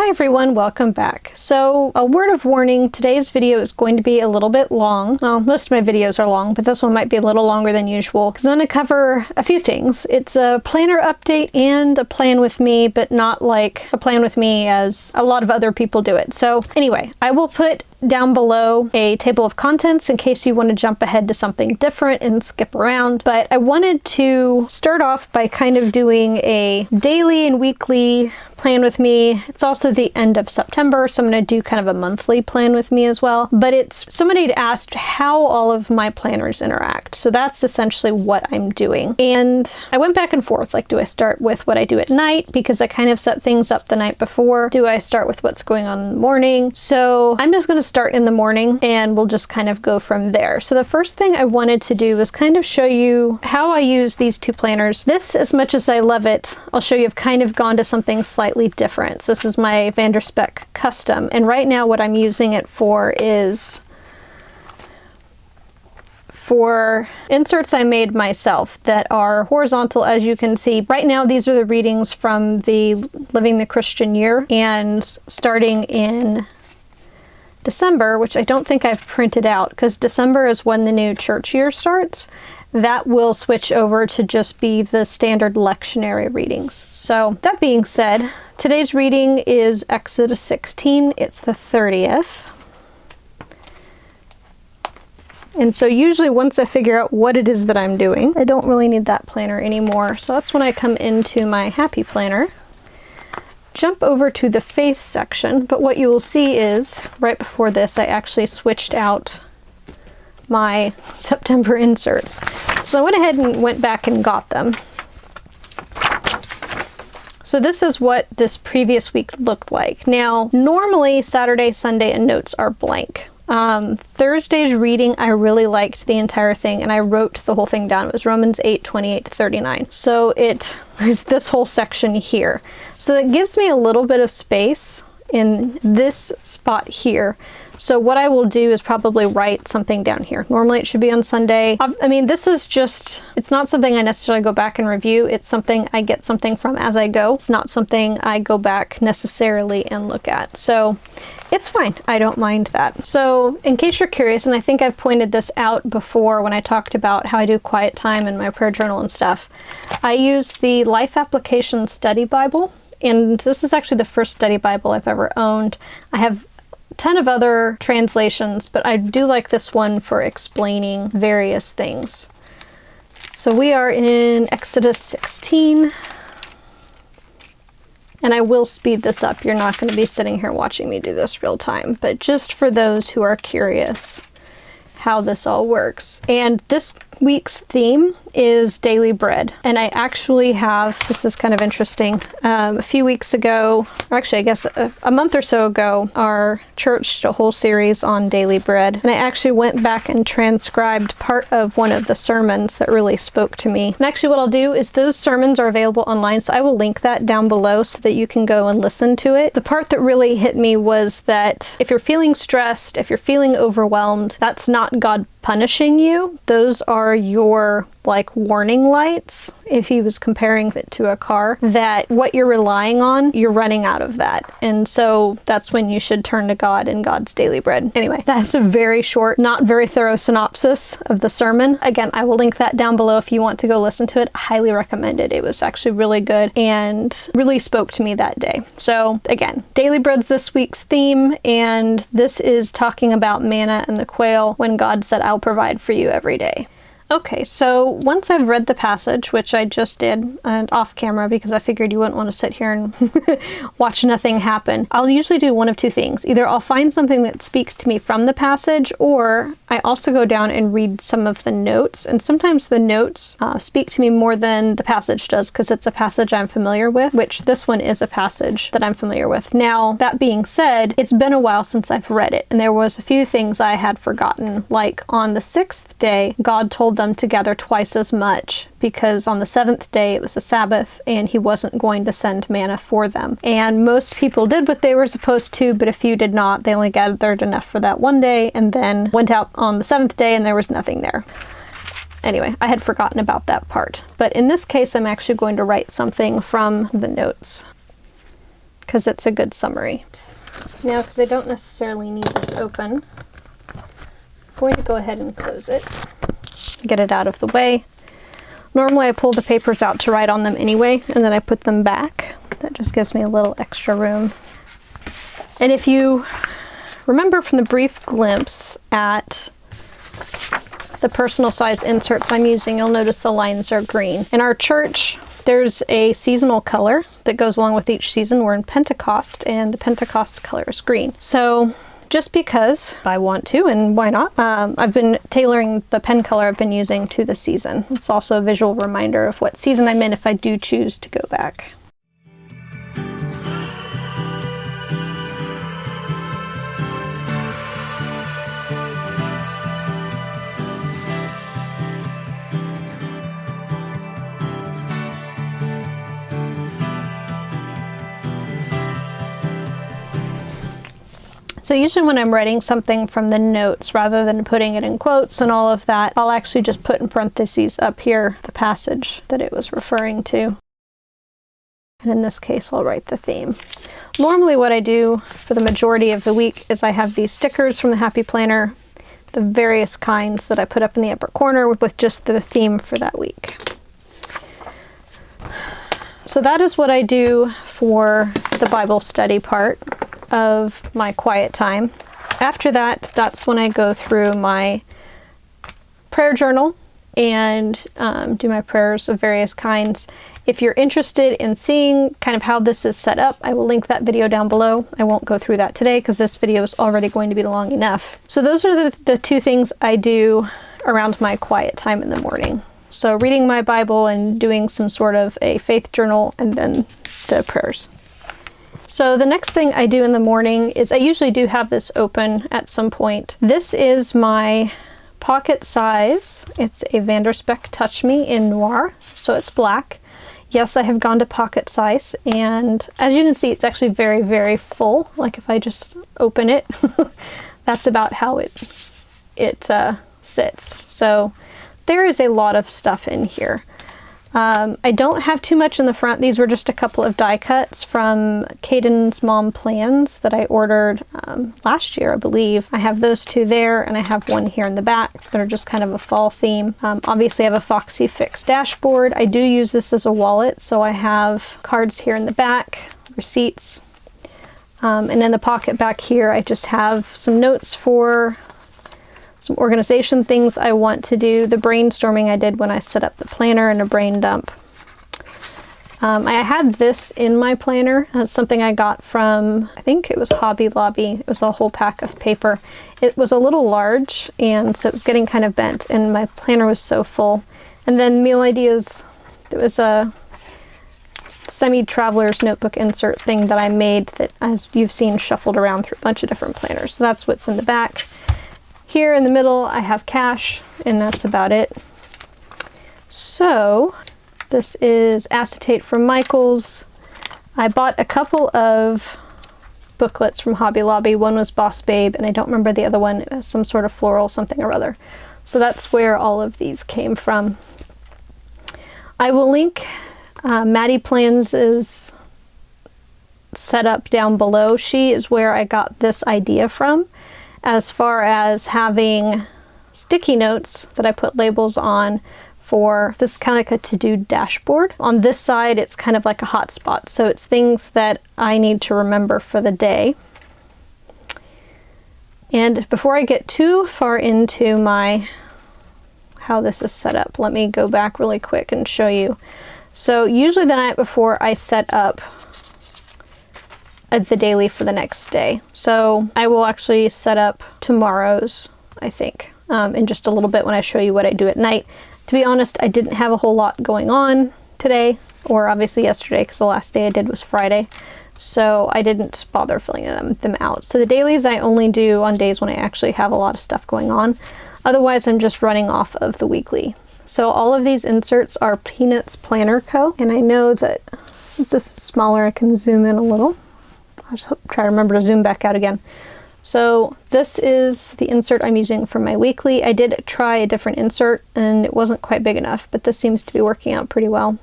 Hi everyone, welcome back. So, a word of warning, today's video is going to be a little bit long. Well, most of my videos are long, but this one might be a little longer than usual because I'm going to cover a few things. It's a planner update and a plan with me, but not like a plan with me as a lot of other people do it. So anyway, I will put down below a table of contents in case you want to jump ahead to something different and skip around. But I wanted to start off by kind of doing a daily and weekly plan with me. It's also the end of September, so I'm going to do kind of a monthly plan with me as well. But it's somebody had asked how all of my planners interact. So that's essentially what I'm doing. And I went back and forth. Like, do I start with what I do at night? Because I kind of set things up the night before. Do I start with what's going on in the morning? So I'm just going to start in the morning and we'll just kind of go from there. So the first thing I wanted to do was kind of show you how I use these two planners. This, as much as I love it, I'll show you I've kind of gone to something slightly different. So this is my Spek custom, and right now what I'm using it for is for inserts I made myself that are horizontal. As you can see right now, these are the readings from the Living the Christian Year, and starting in December, which I don't think I've printed out because December is when the new church year starts, that will switch over to just be the standard lectionary readings. So that being said, today's reading is Exodus 16. It's the 30th. And so usually once I figure out what it is that I'm doing, I don't really need that planner anymore. So that's when I come into my happy planner, jump over to the faith section. But what you will see is right before this, I actually switched out my September inserts. So I went ahead and went back and got them. So this is what this previous week looked like. Now, normally Saturday, Sunday, and notes are blank. Thursday's reading, I really liked the entire thing, and I wrote the whole thing down. It was Romans 8:28-39. So it is this whole section here. So that gives me a little bit of space in this spot here. So what I will do is probably write something down here. Normally it should be on Sunday. I mean, this is just, it's not something I necessarily go back and review. It's something I get something from as I go. It's not something I go back necessarily and look at. So it's fine. I don't mind that. So in case you're curious, and I think I've pointed this out before when I talked about how I do quiet time in my prayer journal and stuff, I use the Life Application Study Bible. And this is actually the first study Bible I've ever owned. I have a ton of other translations, but I do like this one for explaining various things. So we are in Exodus 16. And I will speed this up. You're not going to be sitting here watching me do this real time, but just for those who are curious how this all works. And this week's theme is daily bread. And I actually have, this is kind of interesting, a few weeks ago, or actually I guess a month or so ago, our church did a whole series on daily bread. And I actually went back and transcribed part of one of the sermons that really spoke to me. And actually what I'll do is those sermons are available online, so I will link that down below so that you can go and listen to it. The part that really hit me was that if you're feeling stressed, if you're feeling overwhelmed, that's not God punishing you. Those are your like warning lights, if he was comparing it to a car, that what you're relying on, you're running out of that. And so that's when you should turn to God and God's daily bread. Anyway, that's a very short, not very thorough synopsis of the sermon. Again, I will link that down below if you want to go listen to it. I highly recommend it. It was actually really good and really spoke to me that day. So again, daily bread's this week's theme, and this is talking about manna and the quail when God said, I'll provide for you every day. Okay, so once I've read the passage, which I just did off camera because I figured you wouldn't want to sit here and watch nothing happen, I'll usually do one of two things. Either I'll find something that speaks to me from the passage, or I also go down and read some of the notes. And sometimes the notes speak to me more than the passage does because it's a passage I'm familiar with, which this one is a passage that I'm familiar with. Now, that being said, it's been a while since I've read it, and there was a few things I had forgotten. Like on the 6th day, God told them to gather twice as much because on the 7th day it was a Sabbath and he wasn't going to send manna for them. And most people did what they were supposed to, but a few did not. They only gathered enough for that one day and then went out on the 7th day and there was nothing there. Anyway, I had forgotten about that part. But in this case, I'm actually going to write something from the notes. because it's a good summary. Now, because I don't necessarily need this open, I'm going to go ahead and close it, get it out of the way. Normally I pull the papers out to write on them anyway, and then I put them back. That just gives me a little extra room. And if you remember from the brief glimpse at the personal size inserts I'm using, you'll notice the lines are green. In our church, there's a seasonal color that goes along with each season. We're in Pentecost, and the Pentecost color is green. So just because I want to, and why not, I've been tailoring the pen color I've been using to the season. It's also a visual reminder of what season I'm in if I do choose to go back. So usually when I'm writing something from the notes, rather than putting it in quotes and all of that, I'll actually just put in parentheses up here the passage that it was referring to. And in this case, I'll write the theme. Normally what I do for the majority of the week is I have these stickers from the Happy Planner, the various kinds that I put up in the upper corner with just the theme for that week. So that is what I do for the Bible study part of my quiet time. After that, that's when I go through my prayer journal and do my prayers of various kinds. If you're interested in seeing kind of how this is set up, I will link that video down below. I won't go through that today because this video is already going to be long enough. So those are the two things I do around my quiet time in the morning. So reading my Bible and doing some sort of a faith journal, and then the prayers. So the next thing I do in the morning is I usually do have this open at some point. This is my pocket size. It's a Spek Touch Me in Noir, so it's black. Yes, I have gone to pocket size, and as you can see, it's actually very, very full. Like if I just open it, that's about how it sits. So there is a lot of stuff in here. I don't have too much in the front. These were just a couple of die cuts from Caden's Mom Plans that I ordered last year, I believe. I have those two there, and I have one here in the back that are just kind of a fall theme. Obviously I have a Foxy Fix dashboard. I do use this as a wallet, so I have cards here in the back, receipts, and in the pocket back here I just have some notes for some organization things I want to do, the brainstorming I did when I set up the planner, and a brain dump. I had this in my planner. It's something I got from, I think it was Hobby Lobby. It was a whole pack of paper. It was a little large, and so it was getting kind of bent, and my planner was so full. And then Meal Ideas, it was a semi-traveler's notebook insert thing that I made that, as you've seen, shuffled around through a bunch of different planners. So that's what's in the back. Here in the middle I have cash, and that's about it. So this is acetate from Michaels. I bought a couple of booklets from Hobby Lobby. One was Boss Babe, and I don't remember the other one. It was some sort of floral something or other. So that's where all of these came from. I will link Maddie Plans' setup down below. She is where I got this idea from, as far as having sticky notes that I put labels on for this, kind of like a to-do dashboard. On this side, it's kind of like a hotspot, so it's things that I need to remember for the day. And before I get too far into how this is set up, let me go back really quick and show you. So usually the night before I set up the daily for the next day. So I will actually set up tomorrow's, I think, in just a little bit when I show you what I do at night. To be honest, I didn't have a whole lot going on today, or obviously yesterday, because the last day I did was Friday. So I didn't bother filling them out. So the dailies I only do on days when I actually have a lot of stuff going on. Otherwise, I'm just running off of the weekly. So all of these inserts are Peanuts Planner Co. And I know that since this is smaller, I can zoom in a little. I'll just try to remember to zoom back out again. So this is the insert I'm using for my weekly. I did try a different insert and it wasn't quite big enough, but this seems to be working out pretty well.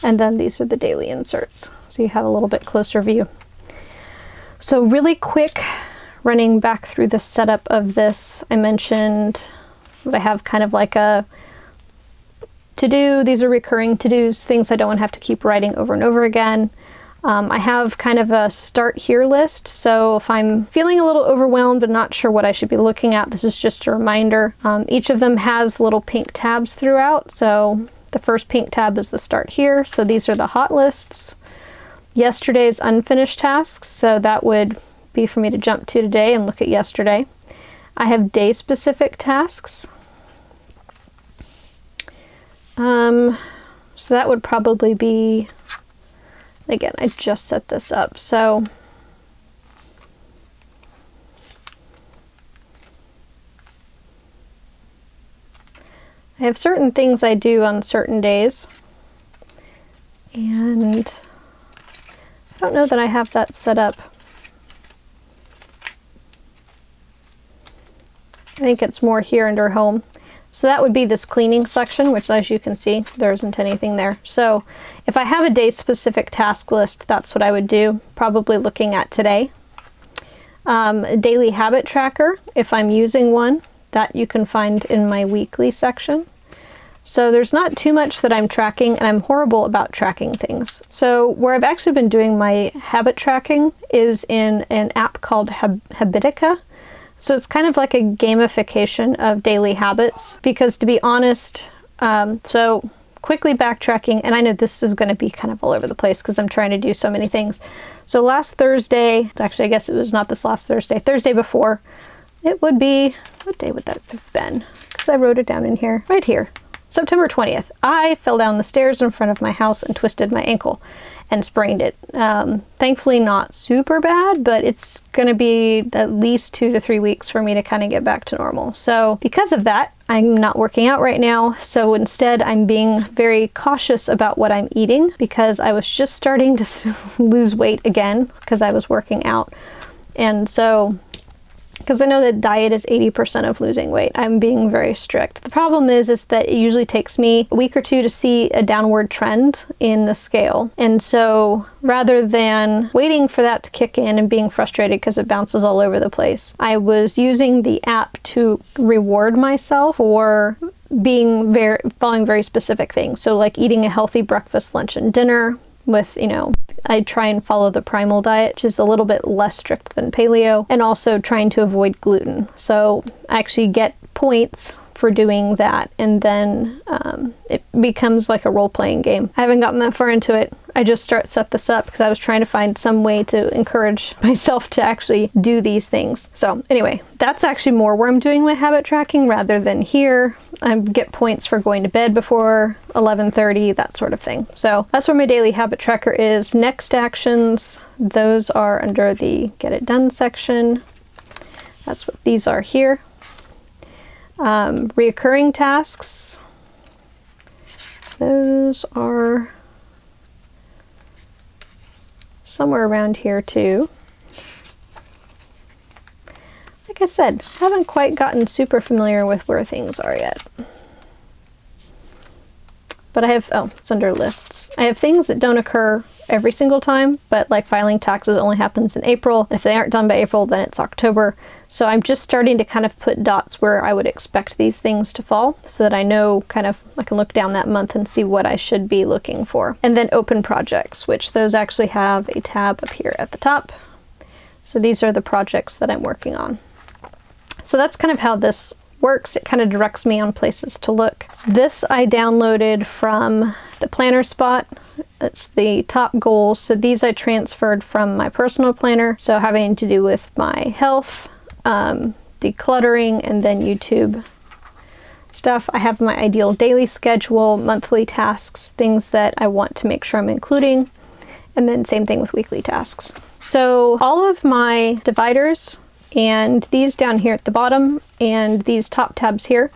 And then these are the daily inserts. so you have a little bit closer view. So really quick, running back through the setup of this, I mentioned that I have kind of like a to-do. These are recurring to-dos, things I don't want to have to keep writing over and over again. I have kind of a start here list, so if I'm feeling a little overwhelmed and not sure what I should be looking at, this is just a reminder. Each of them has little pink tabs throughout, so the first pink tab is the start here, so these are the hot lists. Yesterday's unfinished tasks, so that would be for me to jump to today and look at yesterday. I have day-specific tasks. So that would probably be, again, I just set this up, so I have certain things I do on certain days, and I don't know that I have that set up. I think it's more here under home. So that would be this cleaning section, which, as you can see, there isn't anything there. So if I have a day-specific task list, that's what I would do, probably looking at today. A daily habit tracker, if I'm using one, that you can find in my weekly section. So there's not too much that I'm tracking, and I'm horrible about tracking things. So where I've actually been doing my habit tracking is in an app called Habitica. So it's kind of like a gamification of daily habits, because to be honest, so quickly backtracking, and I know this is going to be kind of all over the place because I'm trying to do so many things. So last Thursday, actually I guess it was not this last Thursday, Thursday before, it would be, what day would that have been? Because I wrote it down in here, right here. September 20th, I fell down the stairs in front of my house and twisted my ankle and sprained it. Thankfully not super bad, but it's going to be at least 2 to 3 weeks for me to kind of get back to normal. So because of that, I'm not working out right now. So instead, I'm being very cautious about what I'm eating, because I was just starting to lose weight again because I was working out. And so, because I know that diet is 80% of losing weight, I'm being very strict. The problem is that it usually takes me a week or two to see a downward trend in the scale. And so rather than waiting for that to kick in and being frustrated because it bounces all over the place, I was using the app to reward myself for following very specific things. So like eating a healthy breakfast, lunch, and dinner with, I try and follow the primal diet, which is a little bit less strict than paleo, and also trying to avoid gluten. So I actually get points for doing that, and then it becomes like a role-playing game. I haven't gotten that far into it. I just set this up because I was trying to find some way to encourage myself to actually do these things. So anyway, that's actually more where I'm doing my habit tracking rather than here. I get points for going to bed before 11:30, that sort of thing. So that's where my daily habit tracker is. Next actions, those are under the Get It Done section. That's what these are here. Reoccurring tasks, those are somewhere around here too. Like I said, haven't quite gotten super familiar with where things are yet. But I have, it's under lists. I have things that don't occur every single time, but like filing taxes only happens in April. If they aren't done by April, then it's October. So I'm just starting to kind of put dots where I would expect these things to fall, so that I know kind of, I can look down that month and see what I should be looking for. And then open projects, which those actually have a tab up here at the top. So these are the projects that I'm working on. So that's kind of how this works. It kind of directs me on places to look. This I downloaded from the planner spot. It's the top goals. So these I transferred from my personal planner. So having to do with my health, decluttering, and then YouTube stuff. I have my ideal daily schedule, monthly tasks, things that I want to make sure I'm including, and then same thing with weekly tasks. So all of my dividers and these down here at the bottom and these top tabs here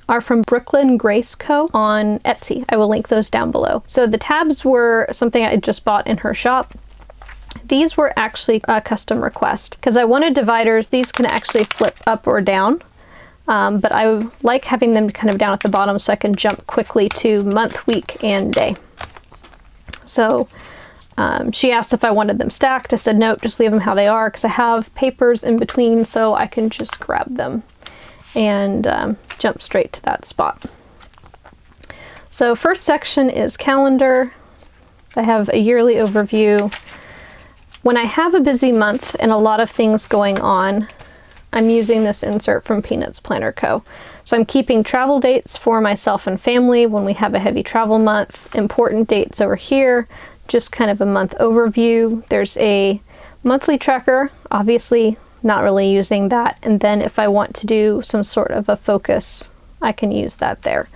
are from Brooklyn Grace Co. on Etsy. I will link those down below. So the tabs were something I just bought in her shop. These were actually a custom request because I wanted dividers. These can actually flip up or down, but I like having them kind of down at the bottom so I can jump quickly to month, week, and day. So she asked if I wanted them stacked. I said, nope, just leave them how they are, because I have papers in between so I can just grab them and jump straight to that spot. So first section is calendar. I have a yearly overview. When I have a busy month and a lot of things going on, I'm using this insert from Peanuts Planner Co. So I'm keeping travel dates for myself and family when we have a heavy travel month, important dates over here, just kind of a month overview. There's a monthly tracker, obviously not really using that. And then if I want to do some sort of a focus, I can use that there.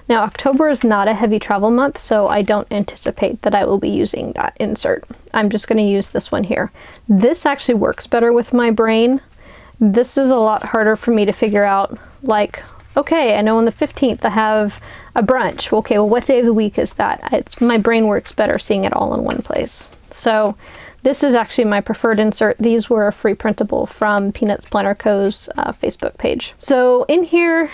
Now, October is not a heavy travel month, so I don't anticipate that I will be using that insert. I'm just going to use this one here. This actually works better with my brain. This is a lot harder for me to figure out, like, okay, I know on the 15th I have a brunch. Okay, well, what day of the week is that? My brain works better seeing it all in one place. So this is actually my preferred insert. These were a free printable from Peanuts Planner Co.'s Facebook page. So in here,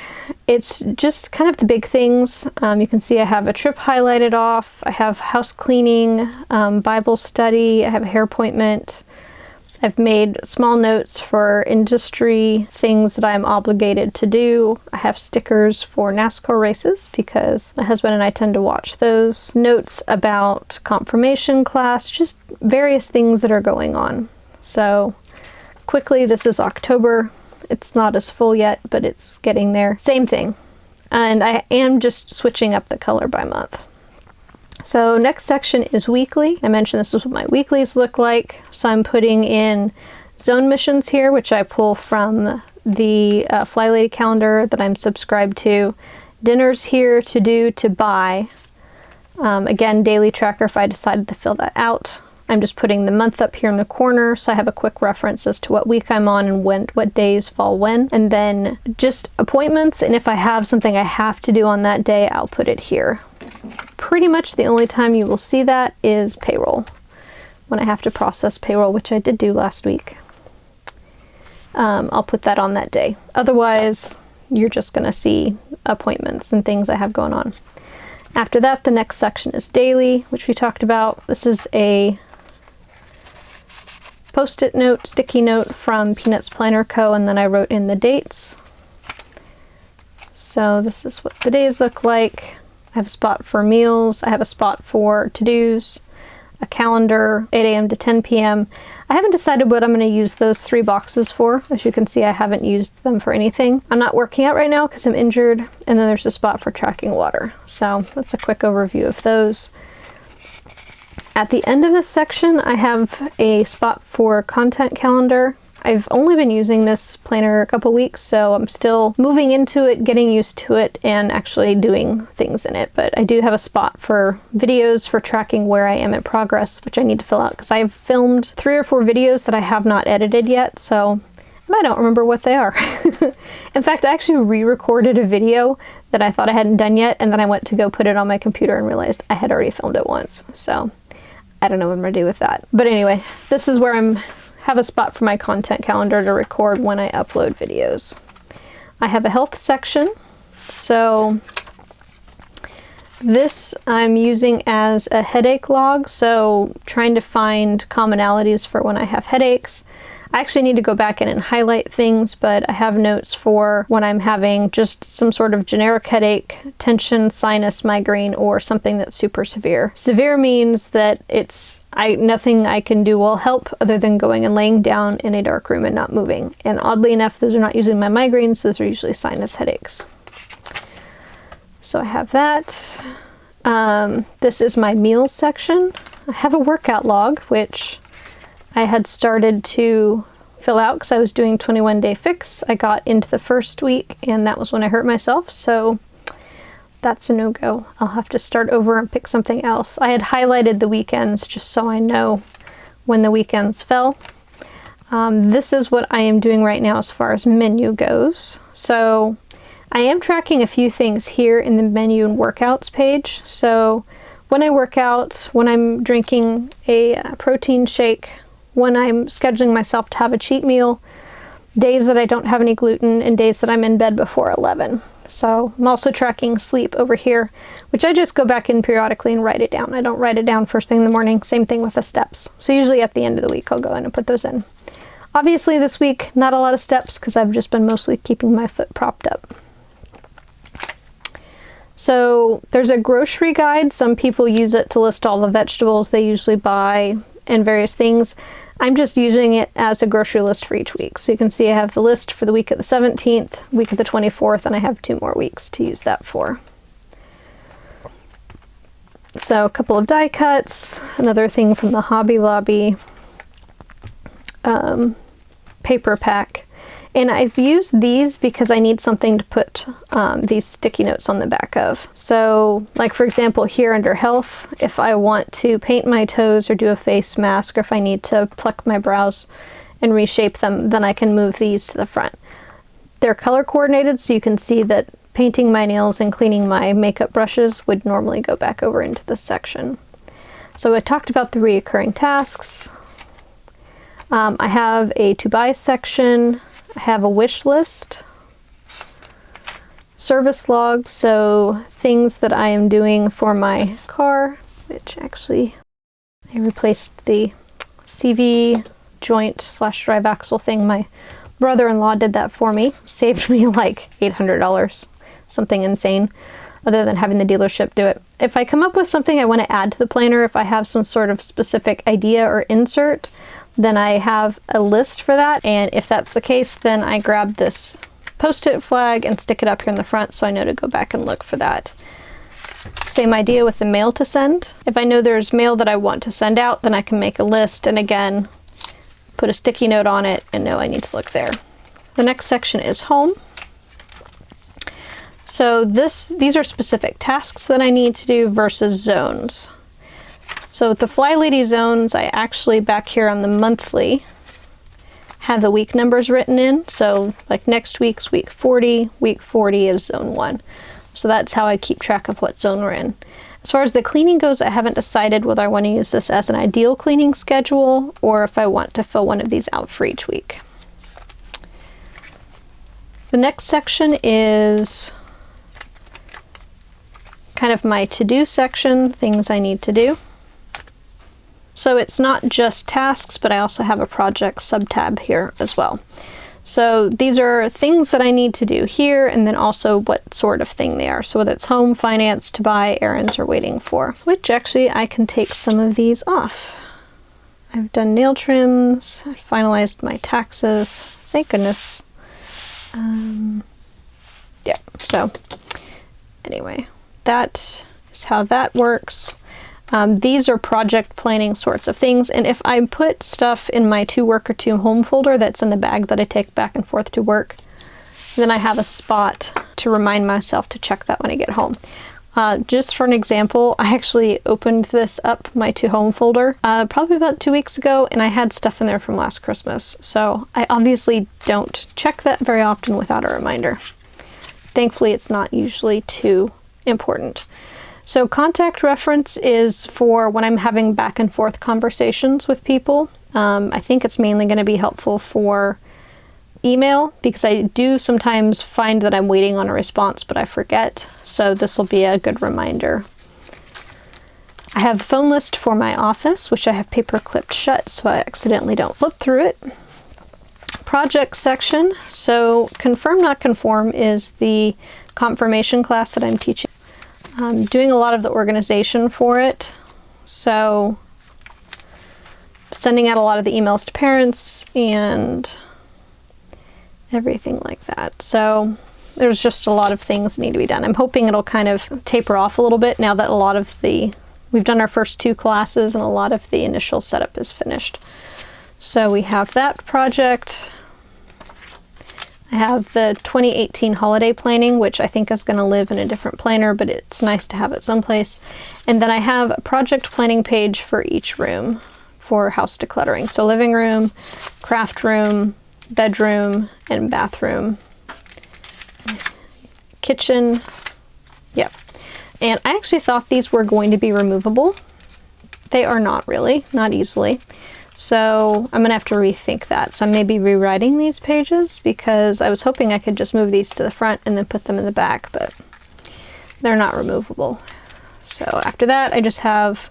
it's just kind of the big things. You can see I have a trip highlighted off. I have house cleaning, Bible study. I have a hair appointment. I've made small notes for industry things that I'm obligated to do. I have stickers for NASCAR races because my husband and I tend to watch those. Notes about confirmation class, just various things that are going on. So quickly, this is October. It's not as full yet, but it's getting there. Same thing. And I am just switching up the color by month. So next section is weekly. I mentioned this is what my weeklies look like. So I'm putting in zone missions here, which I pull from the Fly Lady calendar that I'm subscribed to. Dinners here, to do, to buy. Again, daily tracker if I decided to fill that out. I'm just putting the month up here in the corner so I have a quick reference as to what week I'm on and what days fall when. And then just appointments, and if I have something I have to do on that day, I'll put it here. Pretty much the only time you will see that is payroll, when I have to process payroll, which I did do last week. I'll put that on that day. Otherwise, you're just going to see appointments and things I have going on. After that, the next section is daily, which we talked about. This is a Post-it note, sticky note from Peanuts Planner Co. And then I wrote in the dates. So this is what the days look like. I have a spot for meals. I have a spot for to-dos, a calendar, 8 a.m. to 10 p.m. I haven't decided what I'm going to use those 3 boxes for. As you can see, I haven't used them for anything. I'm not working out right now because I'm injured. And then there's a spot for tracking water. So that's a quick overview of those. At the end of this section, I have a spot for content calendar. I've only been using this planner a couple weeks, so I'm still moving into it, getting used to it, and actually doing things in it. But I do have a spot for videos for tracking where I am in progress, which I need to fill out because I've filmed 3 or 4 videos that I have not edited yet, so I don't remember what they are. In fact, I actually re-recorded a video that I thought I hadn't done yet, and then I went to go put it on my computer and realized I had already filmed it once. So I don't know what I'm gonna do with that. But anyway, this is where I'm have a spot for my content calendar to record when I upload videos. I have a health section. So this I'm using as a headache log. So trying to find commonalities for when I have headaches. I actually need to go back in and highlight things, but I have notes for when I'm having just some sort of generic headache, tension, sinus, migraine, or something that's super severe. Severe means that nothing I can do will help other than going and laying down in a dark room and not moving. And oddly enough, those are not usually my migraines, those are usually sinus headaches. So I have that. This is my meals section. I have a workout log, which I had started to fill out because I was doing 21-day fix. I got into the first week and that was when I hurt myself, so that's a no-go. I'll have to start over and pick something else. I had highlighted the weekends just so I know when the weekends fell. This is what I am doing right now as far as menu goes. So I am tracking a few things here in the menu and workouts page. So when I work out, when I'm drinking a protein shake, when I'm scheduling myself to have a cheat meal, days that I don't have any gluten, and days that I'm in bed before 11. So I'm also tracking sleep over here, which I just go back in periodically and write it down. I don't write it down first thing in the morning. Same thing with the steps. So usually at the end of the week, I'll go in and put those in. Obviously this week, not a lot of steps because I've just been mostly keeping my foot propped up. So there's a grocery guide. Some people use it to list all the vegetables they usually buy and various things. I'm just using it as a grocery list for each week. So you can see I have the list for the week of the 17th, week of the 24th, and I have 2 more weeks to use that for. So a couple of die cuts, another thing from the Hobby Lobby, paper pack. And I've used these because I need something to put these sticky notes on the back of. So like for example here under health, if I want to paint my toes or do a face mask, or if I need to pluck my brows and reshape them, then I can move these to the front. They're color coordinated, so you can see that painting my nails and cleaning my makeup brushes would normally go back over into this section. So I talked about the reoccurring tasks. I have a to buy section. I have a wish list, service logs, so things that I am doing for my car, which actually I replaced the CV joint / drive axle thing. My brother-in-law did that for me, saved me like $800, something insane, other than having the dealership do it. If I come up with something I want to add to the planner, if I have some sort of specific idea or insert, then I have a list for that, and if that's the case, then I grab this post-it flag and stick it up here in the front so I know to go back and look for that. Same idea with the mail to send. If I know there's mail that I want to send out, then I can make a list and again put a sticky note on it and know I need to look there. The next section is home. So these are specific tasks that I need to do versus zones. So with the Fly Lady zones, I actually back here on the monthly have the week numbers written in. So like next week's week 40 is zone 1. So that's how I keep track of what zone we're in. As far as the cleaning goes, I haven't decided whether I want to use this as an ideal cleaning schedule or if I want to fill one of these out for each week. The next section is kind of my to-do section, things I need to do. So it's not just tasks, but I also have a project sub-tab here as well. So these are things that I need to do here, and then also what sort of thing they are. So whether it's home, finance, to buy, errands, or waiting for, which actually I can take some of these off. I've done nail trims, I've finalized my taxes, thank goodness. Yeah, so anyway, that is how that works. These are project planning sorts of things, and if I put stuff in my to work or to home folder that's in the bag that I take back and forth to work, then I have a spot to remind myself to check that when I get home. Just for an example, I actually opened this up, my to home folder, probably about 2 weeks ago, and I had stuff in there from last Christmas. So I obviously don't check that very often without a reminder. Thankfully, it's not usually too important. So contact reference is for when I'm having back and forth conversations with people. I think it's mainly going to be helpful for email because I do sometimes find that I'm waiting on a response, but I forget. So this will be a good reminder. I have a phone list for my office, which I have paper clipped shut so I accidentally don't flip through it. Project section. So confirm not conform is the confirmation class that I'm teaching. I'm doing a lot of the organization for it, so sending out a lot of the emails to parents and everything like that. So there's just a lot of things that need to be done. I'm hoping it'll kind of taper off a little bit now that we've done our first 2 classes and a lot of the initial setup is finished. So we have that project. I have the 2018 holiday planning, which I think is going to live in a different planner, but it's nice to have it someplace. And then I have a project planning page for each room for house decluttering. So living room, craft room, bedroom, and bathroom. Kitchen. Yep. And I actually thought these were going to be removable. They are not really, not easily. So I'm gonna have to rethink that. So I may be rewriting these pages because I was hoping I could just move these to the front and then put them in the back, but they're not removable. So after that, I just have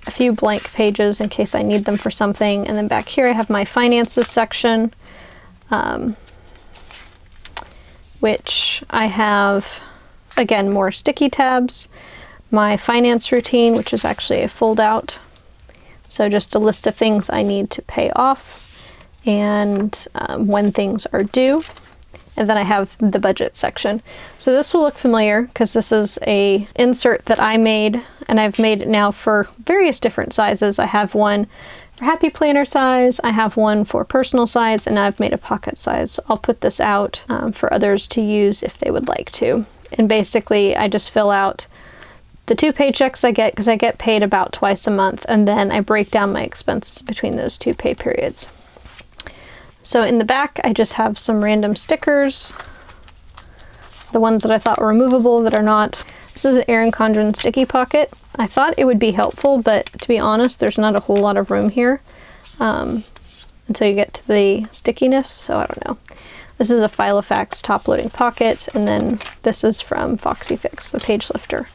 a few blank pages in case I need them for something. And then back here I have my finances section, which I have, again, more sticky tabs, my finance routine, which is actually a fold out. So just a list of things I need to pay off and when things are due. And then I have the budget section. So this will look familiar because this is a insert that I made, and I've made it now for various different sizes. I have one for happy planner size, I have one for personal size, and I've made a pocket size. I'll put this out for others to use if they would like to. And basically I just fill out the 2 paychecks I get, because I get paid about twice a month, and then I break down my expenses between those 2 pay periods. So in the back, I just have some random stickers, the ones that I thought were removable that are not. This is an Erin Condren sticky pocket. I thought it would be helpful, but to be honest, there's not a whole lot of room here until you get to the stickiness, so I don't know. This is a Filofax top-loading pocket, and then this is from Foxy Fix, the page lifter.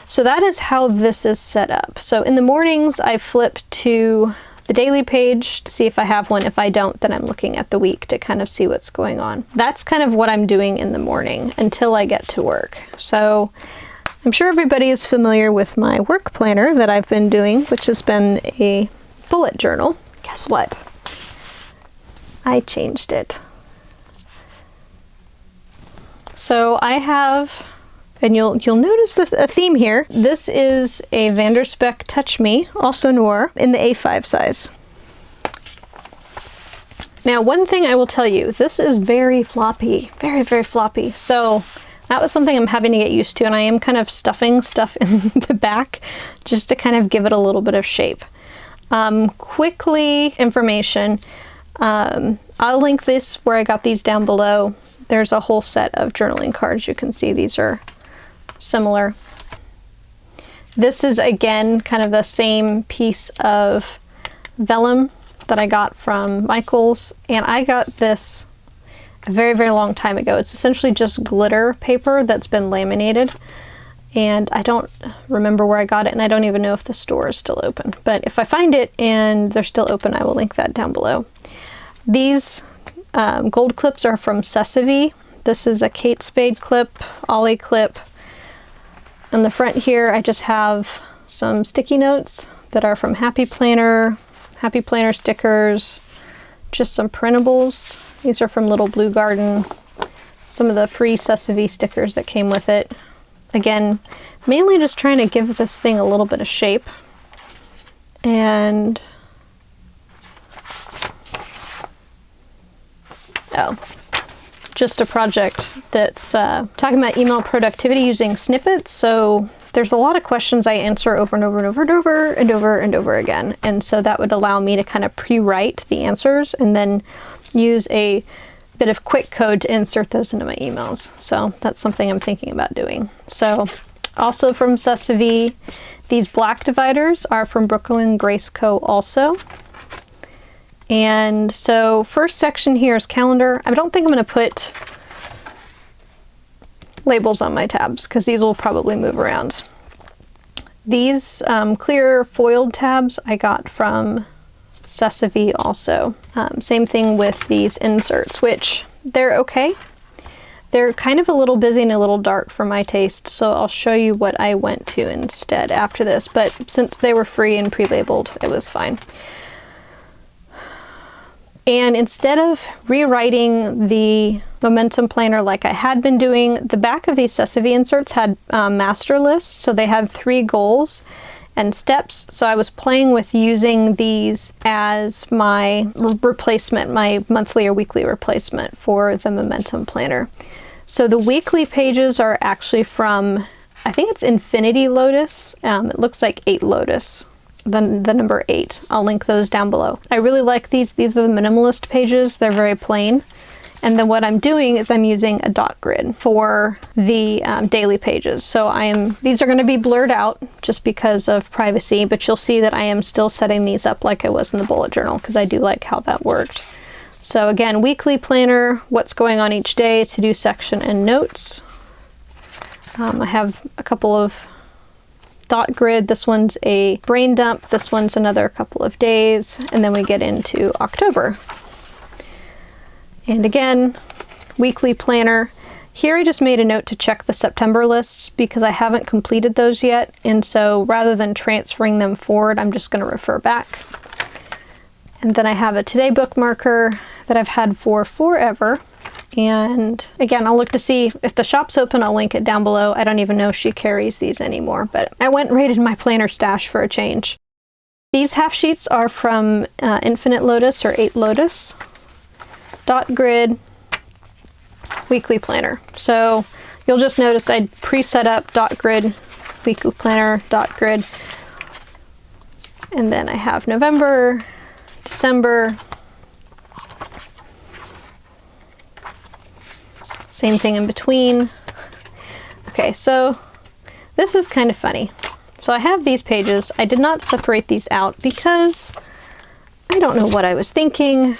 So that is how this is set up. So in the mornings, I flip to the daily page to see if I have one. If I don't, then I'm looking at the week to kind of see what's going on. That's kind of what I'm doing in the morning until I get to work. So I'm sure everybody is familiar with my work planner that I've been doing, which has been a bullet journal. Guess what? I changed it. So I have, and you'll notice this, a theme here. This is a Spek Touch Me, also Noir, in the A5 size. Now, one thing I will tell you, this is very floppy, very, very floppy. So that was something I'm having to get used to, and I am kind of stuffing stuff in the back just to kind of give it a little bit of shape. Quickly, information. I'll link this where I got these down below. There's a whole set of journaling cards. You can see these are similar. This is again kind of the same piece of vellum that I got from Michael's, and I got this a very, very long time ago. It's essentially just glitter paper that's been laminated, and I don't remember where I got it, and I don't even know if the store is still open. But if I find it and they're still open, I will link that down below. These gold clips are from Sesame. This is a Kate Spade clip, Ollie clip. On the front here, I just have some sticky notes that are from Happy Planner stickers, just some printables. These are from Little Blue Garden. Some of the free Sesame stickers that came with it. Again, mainly just trying to give this thing a little bit of shape. And just a project that's talking about email productivity using snippets. So there's a lot of questions I answer over and over and over and over and over and over again. And so that would allow me to kind of pre-write the answers and then use a bit of quick code to insert those into my emails. So that's something I'm thinking about doing. So also from Sesame, these black dividers are from Brooklyn Grace Co. also. And so first section here is calendar. I don't think I'm going to put labels on my tabs because these will probably move around. These clear foiled tabs I got from Sesame also. Same thing with these inserts, which they're okay. They're kind of a little busy and a little dark for my taste, so I'll show you what I went to instead after this. But since they were free and pre-labeled, it was fine. And instead of rewriting the momentum planner like I had been doing, the back of these Sesame inserts had master lists. So they had 3 goals and steps. So I was playing with using these as my replacement, my monthly or weekly replacement for the momentum planner. So the weekly pages are actually from, I think it's Infinity Lotus. It looks like 8 Lotus. The number 8. I'll link those down below. I really like these. These are the minimalist pages. They're very plain. And then what I'm doing is I'm using a dot grid for the daily pages. So these are going to be blurred out just because of privacy, but you'll see that I am still setting these up like I was in the bullet journal because I do like how that worked. So again, weekly planner, what's going on each day, to-do section, and notes. I have a couple of dot grid. This one's a brain dump. This one's another couple of days. And then we get into October. And again, weekly planner. Here I just made a note to check the September lists because I haven't completed those yet. And so rather than transferring them forward, I'm just going to refer back. And then I have a today bookmarker that I've had for forever. And again, I'll look to see if the shop's open. I'll link it down below. I don't even know if she carries these anymore, but I went and raided my planner stash for a change. These half sheets are from Infinite Lotus or 8 Lotus. Dot grid, weekly planner. So you'll just notice I pre-set up dot grid, weekly planner, dot grid. And then I have November, December. Same thing in between. Okay, so this is kind of funny. So I have these pages. I did not separate these out because I don't know what I was thinking.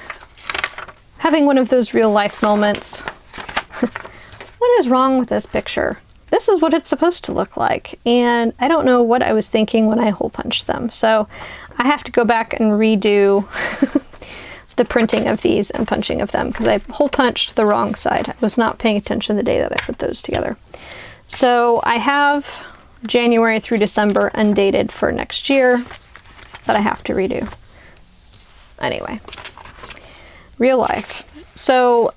Having one of those real life moments. What is wrong with this picture? This is what it's supposed to look like. And I don't know what I was thinking when I hole punched them. So I have to go back and redo the printing of these and punching of them because I hole punched the wrong side. I was not paying attention the day that I put those together. So I have January through December undated for next year that I have to redo. Anyway. Real life. So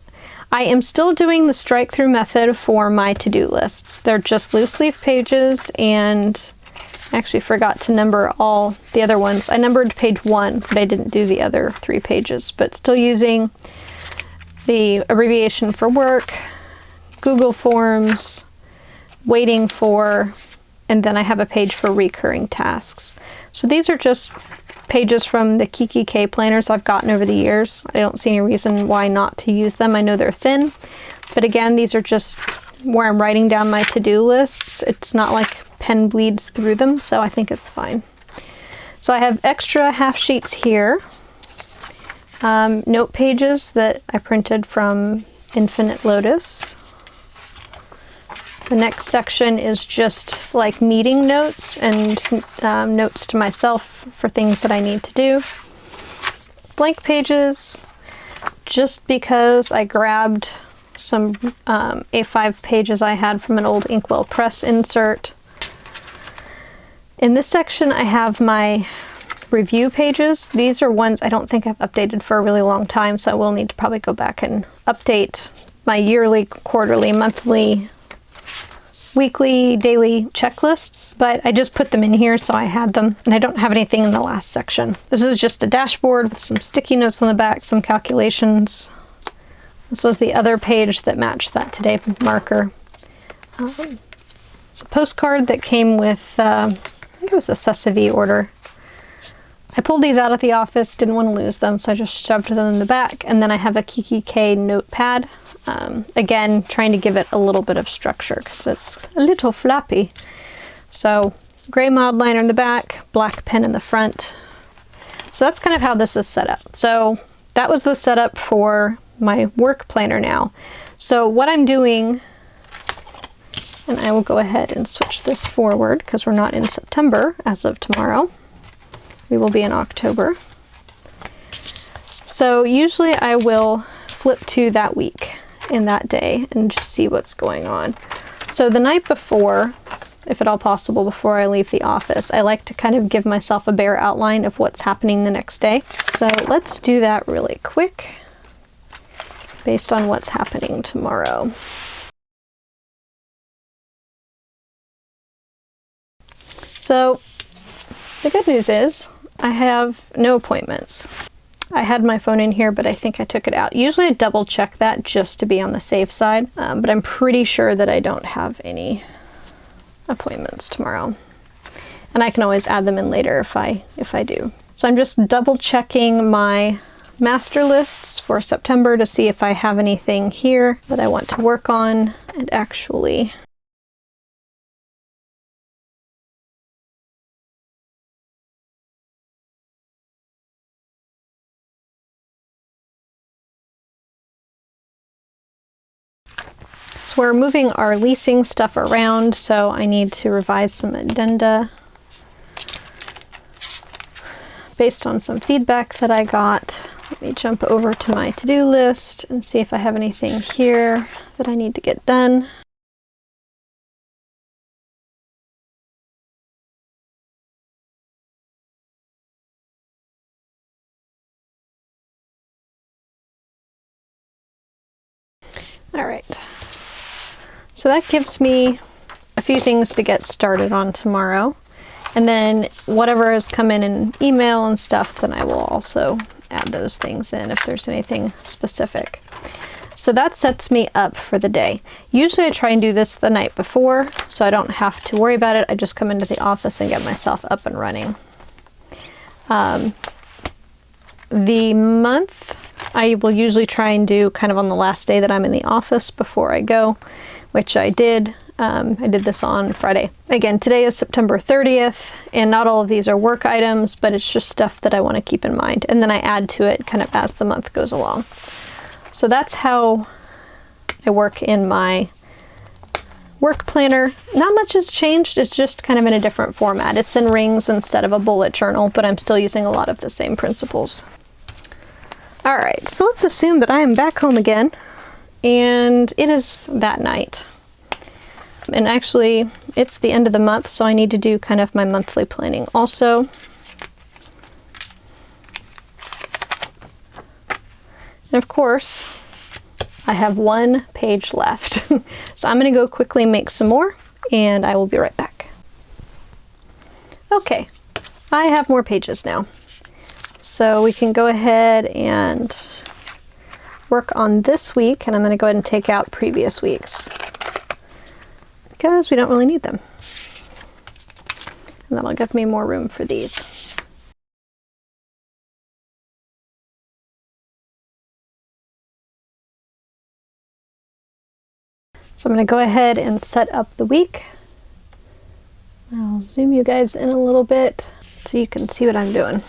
I am still doing the strike through method for my to-do lists. They're just loose leaf pages, and I actually forgot to number all the other ones. I numbered page 1, but I didn't do the other 3 pages, but still using the abbreviation for work, Google Forms, waiting for, and then I have a page for recurring tasks. So these are just pages from the Kiki K planners I've gotten over the years. I don't see any reason why not to use them. I know they're thin, but again, these are just where I'm writing down my to-do lists. It's not like pen bleeds through them, so I think it's fine. So I have extra half sheets here. Note pages that I printed from Infinite Lotus. The next section is just like meeting notes and notes to myself for things that I need to do. Blank pages, just because I grabbed some A5 pages I had from an old Inkwell Press insert. In this section, I have my review pages. These are ones I don't think I've updated for a really long time, so I will need to probably go back and update my yearly, quarterly, monthly, weekly, daily checklists, but I just put them in here so I had them, and I don't have anything in the last section. This is just a dashboard with some sticky notes on the back, some calculations. This was the other page that matched that today marker. It's a postcard that came with, I think it was a Sesame order. I pulled these out at the office, didn't want to lose them, so I just shoved them in the back, and then I have a Kiki K notepad. Again, trying to give it a little bit of structure because it's a little flappy. So gray mild liner in the back, black pen in the front. So that's kind of how this is set up. So that was the setup for my work planner now. So what I'm doing, and I will go ahead and switch this forward because we're not in September as of tomorrow. We will be in October. So usually I will flip to that week in that day and just see what's going on. So the night before, if at all possible before I leave the office, I like to kind of give myself a bare outline of what's happening the next day. So let's do that really quick based on what's happening tomorrow. So the good news is I have no appointments. I had my phone in here, but I think I took it out. Usually I double check that just to be on the safe side, but I'm pretty sure that I don't have any appointments tomorrow. And I can always add them in later if I do. So I'm just double checking my master lists for September to see if I have anything here that I want to work on and actually so we're moving our leasing stuff around, so I need to revise some addenda based on some feedback that I got. Let me jump over to my to-do list and see if I have anything here that I need to get done. All right. So that gives me a few things to get started on tomorrow. And then whatever has come in an email and stuff, then I will also add those things in if there's anything specific. So that sets me up for the day. Usually I try and do this the night before, so I don't have to worry about it. I just come into the office and get myself up and running. The month I will usually try and do kind of on the last day that I'm in the office before I go, which I did. I did this on Friday. Again, today is September 30th, and not all of these are work items, but it's just stuff that I want to keep in mind. And then I add to it kind of as the month goes along. So that's how I work in my work planner. Not much has changed. It's just kind of in a different format. It's in rings instead of a bullet journal, but I'm still using a lot of the same principles. All right, so let's assume that I am back home again, and it is that night. And actually, it's the end of the month, so I need to do kind of my monthly planning also. And of course, I have one page left. So I'm going to go quickly make some more, and I will be right back. Okay, I have more pages now. So we can go ahead and work on this week, and I'm going to go ahead and take out previous weeks, because we don't really need them. And that'll give me more room for these. So I'm going to go ahead and set up the week. I'll zoom you guys in a little bit so you can see what I'm doing.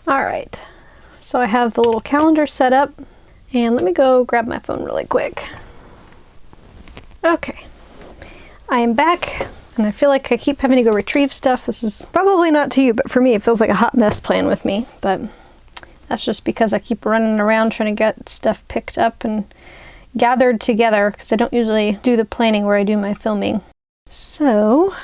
All right, so I have the little calendar set up, and let me go grab my phone really quick. Okay, I am back, and I feel like I keep having to go retrieve stuff. This is probably not to you, but for me it feels like a hot mess playing with me, but that's just because I keep running around trying to get stuff picked up and gathered together, because I don't usually do the planning where I do my filming. So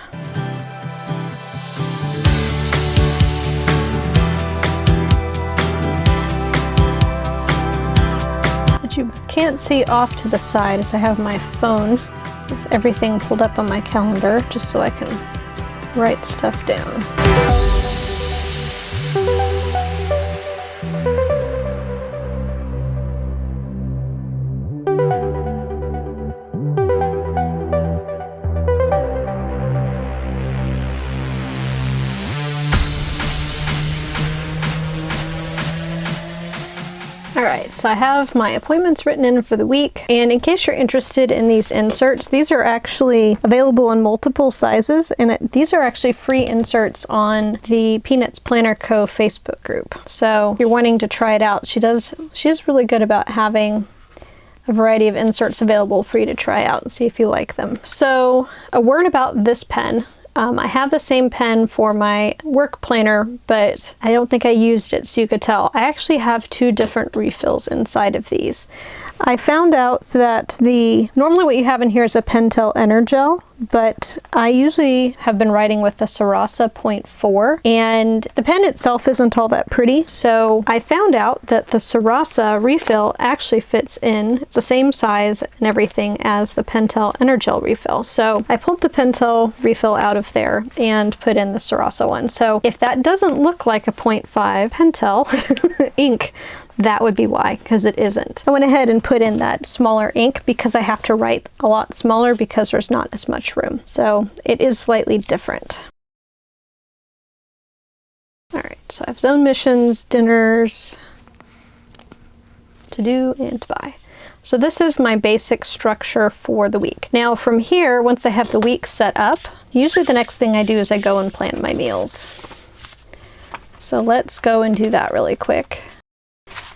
what you can't see off to the side is I have my phone with everything pulled up on my calendar, just so I can write stuff down. Alright, so I have my appointments written in for the week, and in case you're interested in these inserts, these are actually available in multiple sizes, and these are actually free inserts on the Peanuts Planner Co. Facebook group. So if you're wanting to try it out, she's really good about having a variety of inserts available for you to try out and see if you like them. So a word about this pen. I have the same pen for my work planner, but I don't think I used it, so you could tell. I actually have two different refills inside of these. I found out that normally what you have in here is a Pentel Energel, but I usually have been writing with the Sarasa 0.4, and the pen itself isn't all that pretty, so I found out that the Sarasa refill actually fits in. It's the same size and everything as the Pentel Energel refill. So I pulled the Pentel refill out of there and put in the Sarasa one. So if that doesn't look like a 0.5 Pentel ink, that would be why, because it isn't. I went ahead and put in that smaller ink because I have to write a lot smaller because there's not as much room. So it is slightly different. All right, so I have zone missions, dinners, to do and to buy. So this is my basic structure for the week. Now from here, once I have the week set up, usually the next thing I do is I go and plan my meals. So let's go and do that really quick.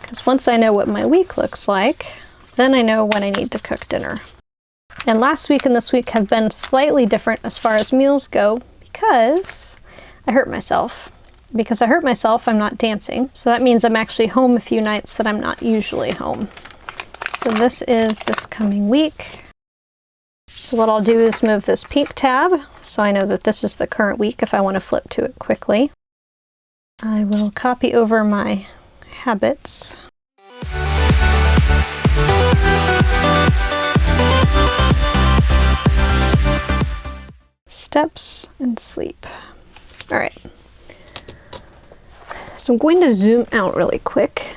Because once I know what my week looks like, then I know when I need to cook dinner. And last week and this week have been slightly different as far as meals go because I hurt myself. Because I hurt myself, I'm not dancing. So that means I'm actually home a few nights that I'm not usually home. So this is this coming week. So what I'll do is move this pink tab so I know that this is the current week if I want to flip to it quickly. I will copy over my habits. Steps and sleep. All right. So I'm going to zoom out really quick.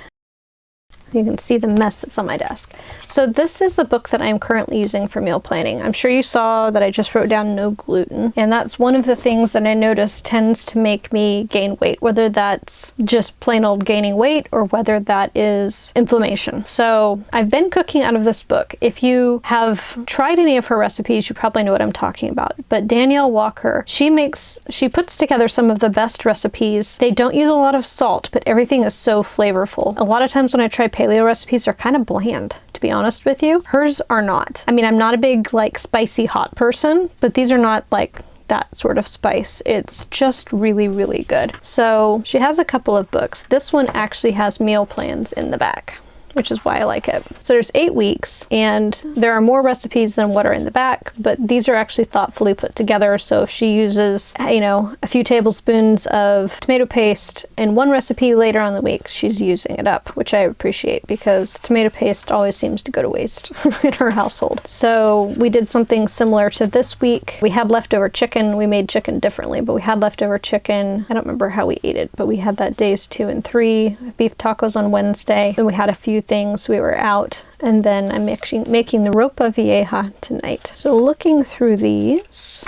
You can see the mess that's on my desk. So this is the book that I'm currently using for meal planning. I'm sure you saw that I just wrote down no gluten, and that's one of the things that I notice tends to make me gain weight, whether that's just plain old gaining weight or whether that is inflammation. So I've been cooking out of this book. If you have tried any of her recipes, you probably know what I'm talking about. But Danielle Walker, she puts together some of the best recipes. They don't use a lot of salt, but everything is so flavorful. A lot of times when I try paleo recipes, they're kind of bland, to be honest with you. Hers are not. I mean, I'm not a big like spicy hot person, but these are not like that sort of spice. It's just really, really good. So she has a couple of books. This one actually has meal plans in the back, which is why I like it. So there's 8 weeks and there are more recipes than what are in the back, but these are actually thoughtfully put together. So if she uses, you know, a few tablespoons of tomato paste in one recipe later on the week, she's using it up, which I appreciate because tomato paste always seems to go to waste in her household. So we did something similar to this week. We had leftover chicken. We made chicken differently, but we had leftover chicken. I don't remember how we ate it, but we had that days 2 and 3, beef tacos on Wednesday. Then we had a few things, we were out, and then I'm making the ropa vieja tonight. So looking through these,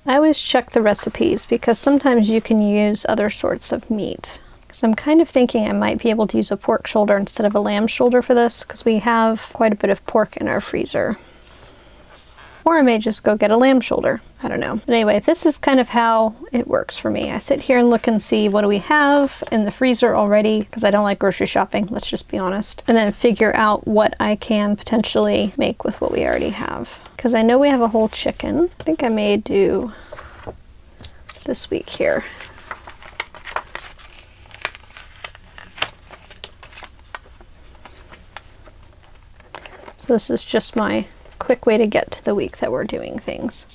I always check the recipes because sometimes you can use other sorts of meat. Because I'm kind of thinking I might be able to use a pork shoulder instead of a lamb shoulder for this because we have quite a bit of pork in our freezer. Or I may just go get a lamb shoulder. I don't know. But anyway, this is kind of how it works for me. I sit here and look and see what do we have in the freezer already, because I don't like grocery shopping, let's just be honest. And then figure out what I can potentially make with what we already have. Because I know we have a whole chicken. I think I may do this week here. So this is just my quick way to get to the week that we're doing things.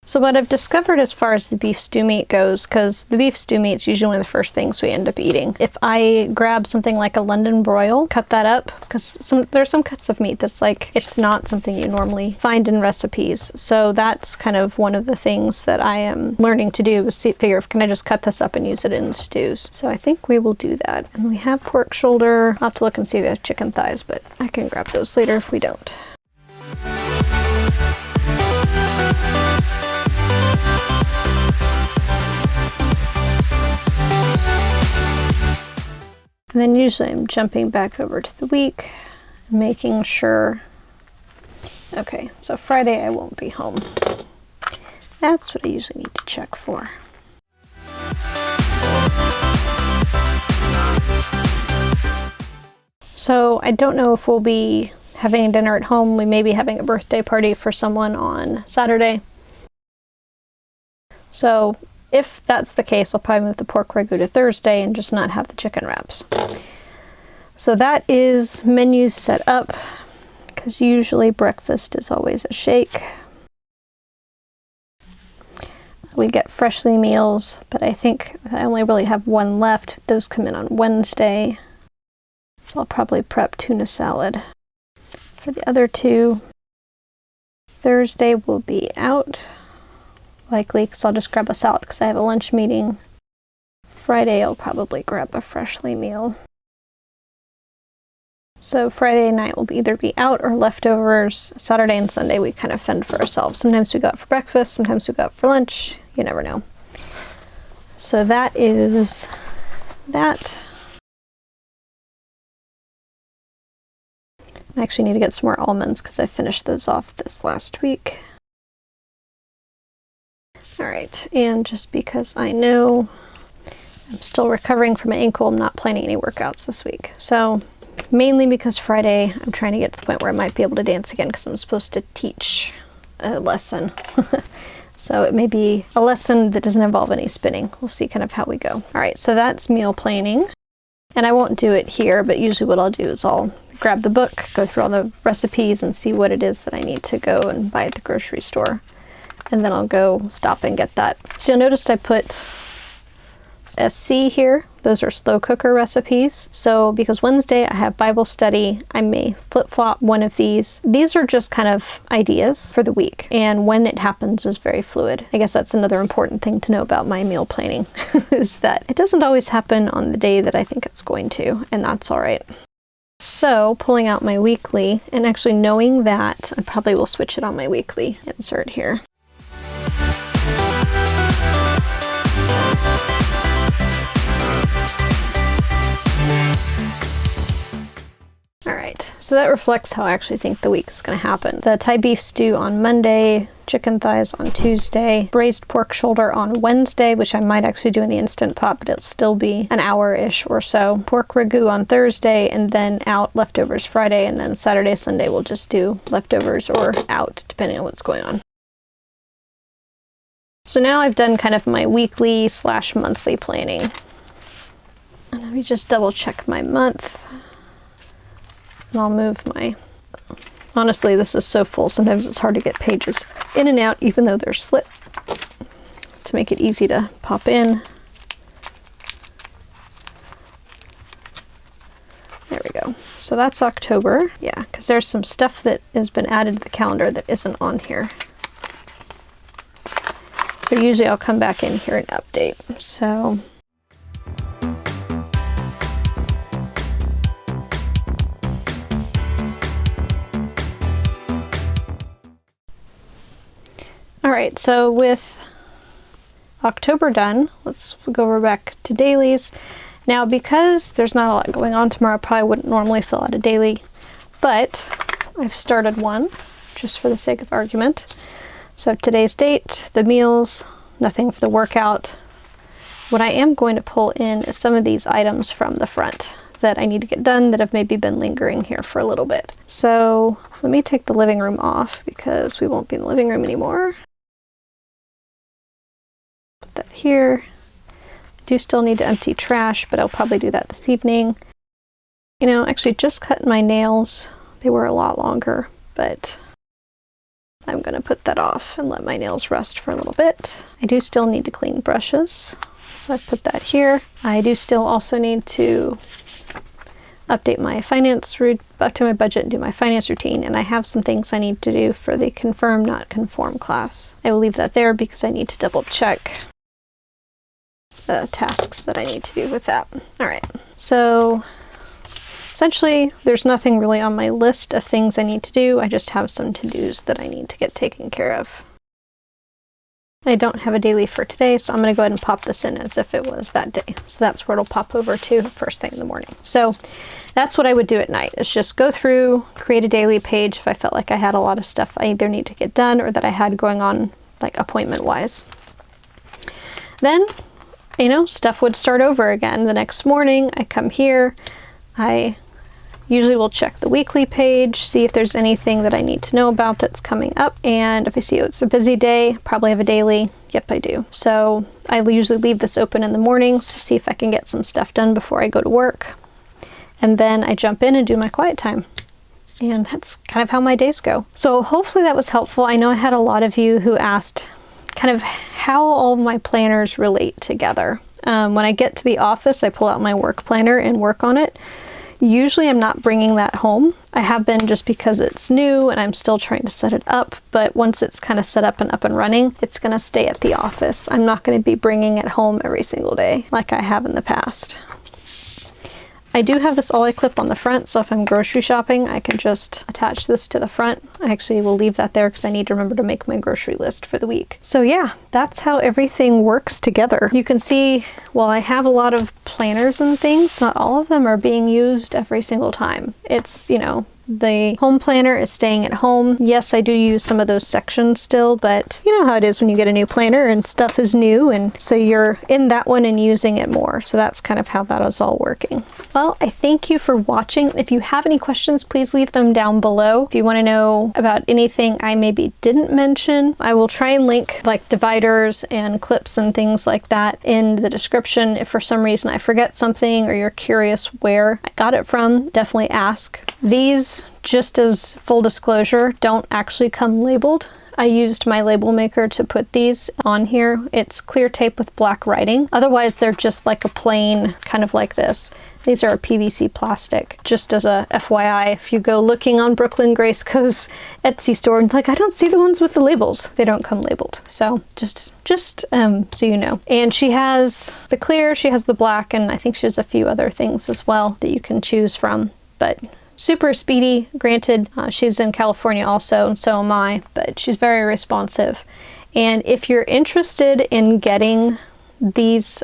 So what I've discovered as far as the beef stew meat goes, because the beef stew meat is usually one of the first things we end up eating. If I grab something like a London broil, cut that up, because there's some cuts of meat that's like, it's not something you normally find in recipes. So that's kind of one of the things that I am learning to do, is figure, can I just cut this up and use it in stews? So I think we will do that. And we have pork shoulder. I'll have to look and see if we have chicken thighs, but I can grab those later if we don't. And then usually I'm jumping back over to the week, making sure, okay, so Friday I won't be home. That's what I usually need to check for. So I don't know if we'll be having dinner at home. We may be having a birthday party for someone on Saturday. So if that's the case, I'll probably move the pork ragu to Thursday and just not have the chicken wraps. So that is menus set up, because usually breakfast is always a shake. We get freshly meals, but I think I only really have one left. Those come in on Wednesday. So I'll probably prep tuna salad. For the other two, Thursday will be out, likely, because I'll just grab us out because I have a lunch meeting. Friday I'll probably grab a freshly meal. So Friday night will either be out or leftovers. Saturday and Sunday we kind of fend for ourselves. Sometimes we go out for breakfast, sometimes we go out for lunch. You never know. So that is that. I actually need to get some more almonds because I finished those off this last week. Alright, and just because I know I'm still recovering from my ankle, I'm not planning any workouts this week. So mainly because Friday I'm trying to get to the point where I might be able to dance again because I'm supposed to teach a lesson. So it may be a lesson that doesn't involve any spinning. We'll see kind of how we go. Alright, so that's meal planning. And I won't do it here, but usually what I'll do is I'll grab the book, go through all the recipes and see what it is that I need to go and buy at the grocery store. And then I'll go stop and get that. So you'll notice I put SC here. Those are slow cooker recipes. So because Wednesday I have Bible study, I may flip-flop one of these. These are just kind of ideas for the week. And when it happens is very fluid. I guess that's another important thing to know about my meal planning is that it doesn't always happen on the day that I think it's going to, and that's all right. So pulling out my weekly and actually knowing that I probably will switch it on my weekly insert here. Alright, so that reflects how I actually think the week is going to happen. The Thai beef stew on Monday, chicken thighs on Tuesday, braised pork shoulder on Wednesday, which I might actually do in the Instant Pot, but it'll still be an hour-ish or so. Pork ragu on Thursday, and then out leftovers Friday, and then Saturday, Sunday we'll just do leftovers or out, depending on what's going on. So now I've done kind of my weekly / monthly planning. And let me just double check my month. And I'll move my, honestly this is so full sometimes it's hard to get pages in and out even though they're slit to make it easy to pop in. There we go. So that's October. Yeah, because there's some stuff that has been added to the calendar that isn't on here. So usually I'll come back in here and update. So Alright, so with October done, let's go over back to dailies. Now because there's not a lot going on tomorrow, I probably wouldn't normally fill out a daily, but I've started one just for the sake of argument. So today's date, the meals, nothing for the workout. What I am going to pull in is some of these items from the front that I need to get done that have maybe been lingering here for a little bit. So let me take the living room off because we won't be in the living room anymore. Put that here. I do still need to empty trash, but I'll probably do that this evening. You know, actually just cut my nails. They were a lot longer, but I'm going to put that off and let my nails rest for a little bit. I do still need to clean brushes, so I put that here. I do still also need to update my up to my budget and do my finance routine, and I have some things I need to do for the confirm not conform class. I will leave that there because I need to double check the tasks that I need to do with that. Alright, so essentially there's nothing really on my list of things I need to do. I just have some to-dos that I need to get taken care of. I don't have a daily for today, so I'm going to go ahead and pop this in as if it was that day. So that's where it'll pop over to first thing in the morning. So that's what I would do at night, is just go through, create a daily page if I felt like I had a lot of stuff I either need to get done or that I had going on, like appointment-wise. Then, you know, stuff would start over again. The next morning, I come here, I usually will check the weekly page, see if there's anything that I need to know about that's coming up, and if I see it's a busy day, probably have a daily. Yep, I do. So I usually leave this open in the mornings to see if I can get some stuff done before I go to work. And then I jump in and do my quiet time. And that's kind of how my days go. So hopefully that was helpful. I know I had a lot of you who asked kind of how all of my planners relate together. When I get to the office, I pull out my work planner and work on it. Usually I'm not bringing that home. I have been just because it's new and I'm still trying to set it up, but once it's kind of set up and running, it's going to stay at the office. I'm not going to be bringing it home every single day like I have in the past. I do have this ollie clip on the front, so if I'm grocery shopping, I can just attach this to the front. I actually will leave that there because I need to remember to make my grocery list for the week. So yeah, that's how everything works together. You can see, while I have a lot of planners and things, not all of them are being used every single time. It's, you know, the home planner is staying at home. Yes, I do use some of those sections still, but you know how it is when you get a new planner and stuff is new, and so you're in that one and using it more. So that's kind of how that is all working. Well, I thank you for watching. If you have any questions, please leave them down below. If you want to know about anything I maybe didn't mention, I will try and link like dividers and clips and things like that in the description. If for some reason I forget something or you're curious where I got it from, definitely ask. These, just as full disclosure, don't actually come labeled. I used my label maker to put these on here. It's clear tape with black writing. Otherwise, they're just like a plain, kind of like this. These are a PVC plastic, just as a FYI. If you go looking on Brooklyn Graceco's Etsy store and like, I don't see the ones with the labels. They don't come labeled. So just so you know. And she has the clear, she has the black, and I think she has a few other things as well that you can choose from. But super speedy. Granted, she's in California also, and so am I, but she's very responsive. And if you're interested in getting these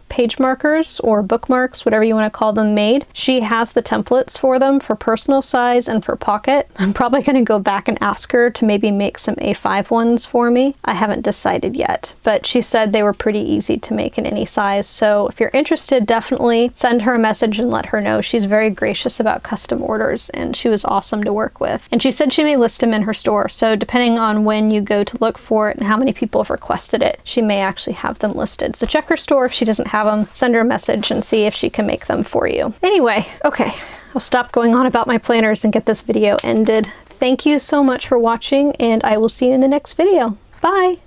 page markers or bookmarks, whatever you want to call them, made, she has the templates for them for personal size and for pocket. I'm probably going to go back and ask her to maybe make some A5 ones for me. I haven't decided yet, but she said they were pretty easy to make in any size. So if you're interested, definitely send her a message and let her know. She's very gracious about custom orders, and she was awesome to work with. And she said she may list them in her store. So depending on when you go to look for it and how many people have requested it, she may actually have them listed. So check her store. If she doesn't have them, send her a message and see if she can make them for you. Anyway, okay, I'll stop going on about my planners and get this video ended. Thank you so much for watching, and I will see you in the next video. Bye!